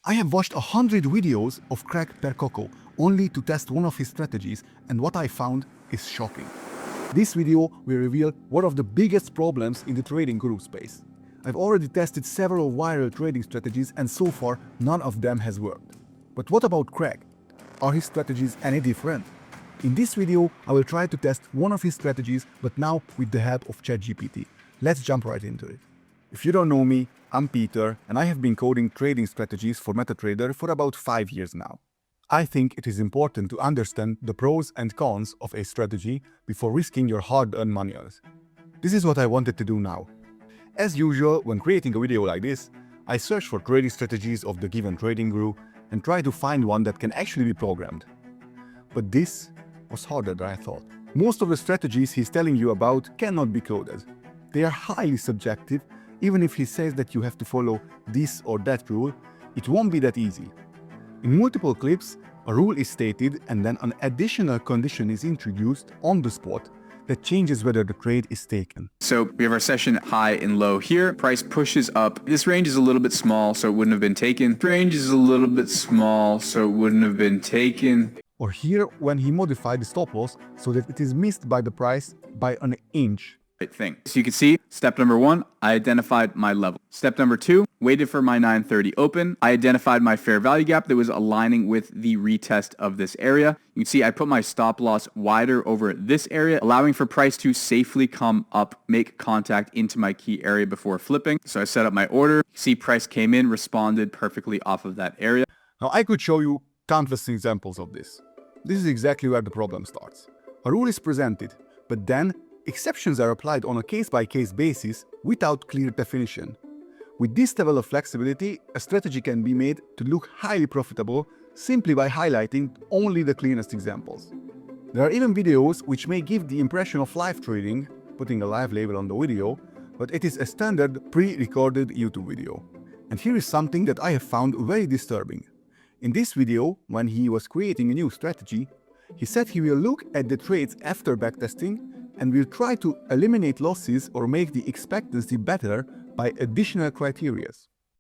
I have watched 100 videos of Craig Percoco only to test one of his strategies, and what I found is shocking. This video will reveal one of the biggest problems in the trading guru space. I've already tested several viral trading strategies and so far none of them has worked. But what about Craig? Are his strategies any different? In this video, I will try to test one of his strategies, but now with the help of ChatGPT. Let's jump right into it. If you don't know me, I'm Peter, and I have been coding trading strategies for MetaTrader for about 5 years now. I think it is important to understand the pros and cons of a strategy before risking your hard-earned money. This is what I wanted to do now. As usual, when creating a video like this, I search for trading strategies of the given trading guru and try to find one that can actually be programmed. But this was harder than I thought. Most of the strategies he's telling you about cannot be coded. They are highly subjective. Even if he says that you have to follow this or that rule, it won't be that easy. In multiple clips, a rule is stated and then an additional condition is introduced on the spot that changes whether the trade is taken. So we have our session high and low here. Price pushes up. This range is a little bit small, so it wouldn't have been taken. Range is a little bit small, so it wouldn't have been taken. Or here, when he modified the stop loss so that it is missed by the price by an inch. Thing. So you can see step number 1, I identified my level. Step number 2, waited for my 930 open. I identified my fair value gap that was aligning with the retest of this area. You can see I put my stop loss wider over this area, allowing for price to safely come up, make contact into my key area before flipping. So I set up my order. You see price came in, responded perfectly off of that area. Now I could show you countless examples of this. This is exactly where the problem starts. A rule is presented, but then exceptions are applied on a case-by-case basis without clear definition. With this level of flexibility, a strategy can be made to look highly profitable simply by highlighting only the cleanest examples. There are even videos which may give the impression of live trading, putting a live label on the video, but it is a standard pre-recorded YouTube video. And here is something that I have found very disturbing. In this video, when he was creating a new strategy, he said he will look at the trades after backtesting and will try to eliminate losses or make the expectancy better by additional criteria.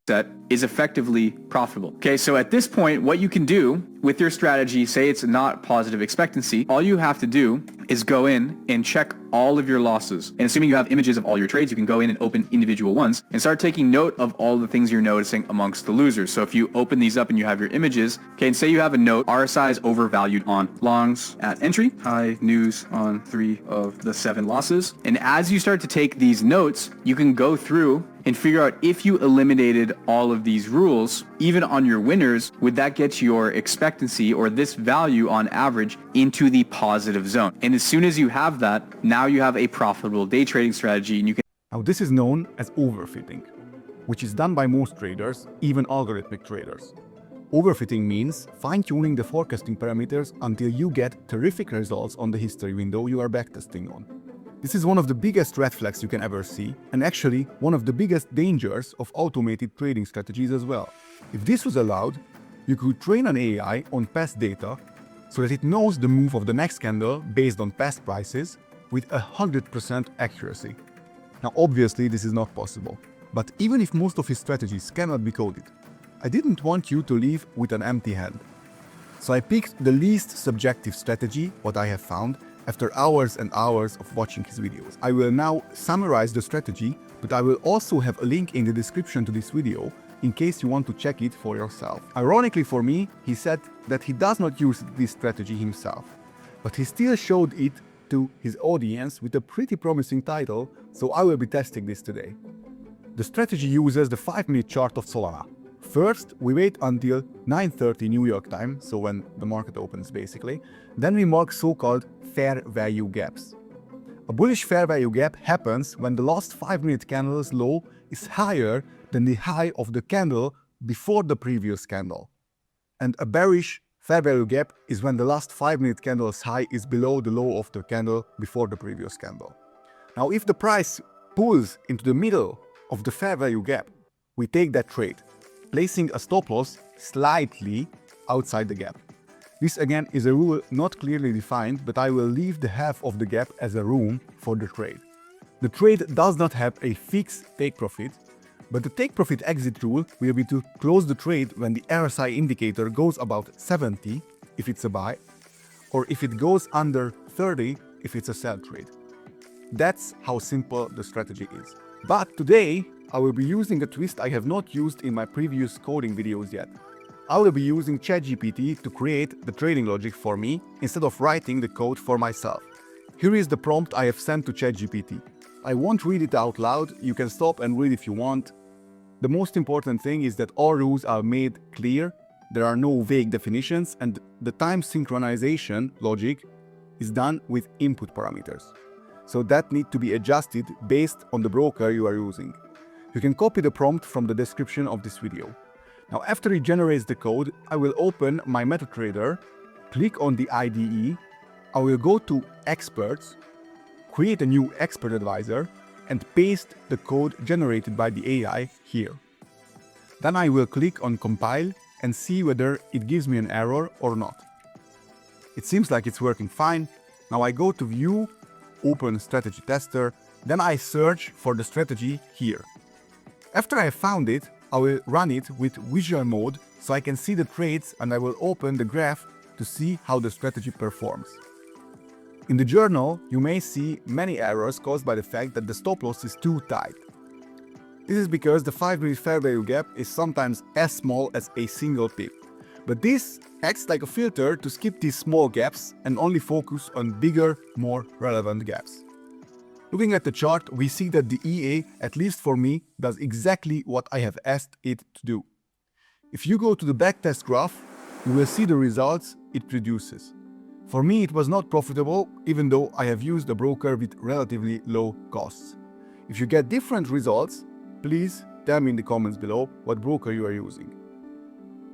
That is effectively profitable. Okay, so at this point, what you can do with your strategy, say it's not positive expectancy, all you have to do is go in and check all of your losses. And assuming you have images of all your trades, you can go in and open individual ones and start taking note of all the things you're noticing amongst the losers. So if you open these up and you have your images, okay, and say you have a note, RSI is overvalued on longs at entry, high news on 3 of the 7 losses. And as you start to take these notes, you can go through and figure out if you eliminated all of these rules, even on your winners, would that get your expectancy or this value on average into the positive zone? And as soon as you have that, now you have a profitable day trading strategy and you can... Now this is known as overfitting, which is done by most traders, even algorithmic traders. Overfitting means fine-tuning the forecasting parameters until you get terrific results on the history window you are backtesting on. This is one of the biggest red flags you can ever see, and actually one of the biggest dangers of automated trading strategies as well. If this was allowed, you could train an AI on past data so that it knows the move of the next candle based on past prices with 100% accuracy. Now obviously this is not possible, but even if most of his strategies cannot be coded, I didn't want you to leave with an empty hand. So I picked the least subjective strategy, what I have found, after hours and hours of watching his videos. I will now summarize the strategy, but I will also have a link in the description to this video in case you want to check it for yourself. Ironically for me, he said that he does not use this strategy himself, but he still showed it to his audience with a pretty promising title, so I will be testing this today. The strategy uses the 5-minute chart of Solana. First, we wait until 9:30 New York time, so when the market opens basically. Then we mark so-called fair value gaps. A bullish fair value gap happens when the last 5-minute candle's low is higher than the high of the candle before the previous candle. And a bearish fair value gap is when the last 5-minute candle's high is below the low of the candle before the previous candle. Now if the price pulls into the middle of the fair value gap, we take that trade, placing a stop loss slightly outside the gap. This again is a rule not clearly defined, but I will leave the half of the gap as a room for the trade. The trade does not have a fixed take profit, But the take profit exit rule will be to close the trade when the RSI indicator goes about 70 if it's a buy, or if it goes under 30 if it's a sell trade. That's how simple the strategy is. But today, I will be using a twist I have not used in my previous coding videos yet. I will be using ChatGPT to create the trading logic for me instead of writing the code for myself. Here is the prompt I have sent to ChatGPT. I won't read it out loud, you can stop and read if you want. The most important thing is that all rules are made clear, there are no vague definitions, and the time synchronization logic is done with input parameters. So that need to be adjusted based on the broker you are using. You can copy the prompt from the description of this video. Now after it generates the code, I will open my MetaTrader, click on the IDE, I will go to Experts, create a new expert advisor, and paste the code generated by the AI here. Then I will click on Compile and see whether it gives me an error or not. It seems like it's working fine. Now I go to View, open Strategy Tester, then I search for the strategy here. After I have found it, I will run it with visual mode so I can see the trades, and I will open the graph to see how the strategy performs. In the journal, you may see many errors caused by the fact that the stop loss is too tight. This is because the 5-minute fair value gap is sometimes as small as a single pip. But this acts like a filter to skip these small gaps and only focus on bigger, more relevant gaps. Looking at the chart, we see that the EA, at least for me, does exactly what I have asked it to do. If you go to the backtest graph, you will see the results it produces. For me, it was not profitable, even though I have used a broker with relatively low costs. If you get different results, please tell me in the comments below what broker you are using.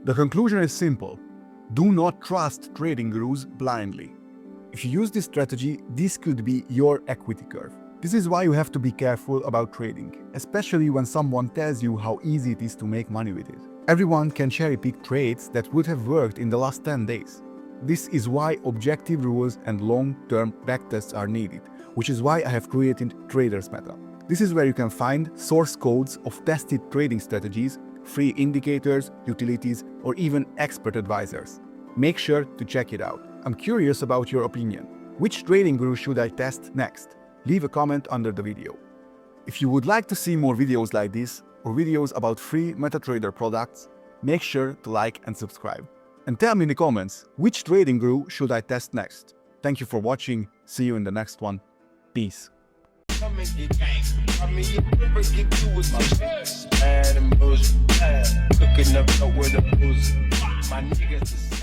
The conclusion is simple. Do not trust trading gurus blindly. If you use this strategy, this could be your equity curve. This is why you have to be careful about trading, especially when someone tells you how easy it is to make money with it. Everyone can cherry-pick trades that would have worked in the last 10 days. This is why objective rules and long-term backtests are needed, which is why I have created Traders Meta. This is where you can find source codes of tested trading strategies, free indicators, utilities, or even expert advisors. Make sure to check it out. I'm curious about your opinion. Which trading guru should I test next? Leave a comment under the video. If you would like to see more videos like this, or videos about free MetaTrader products, make sure to like and subscribe. And tell me in the comments, which trading guru should I test next? Thank you for watching, see you in the next one. Peace. Come and get gangster. I mean, you never get you with my bad emotion. Cooking up with a booze. My niggas.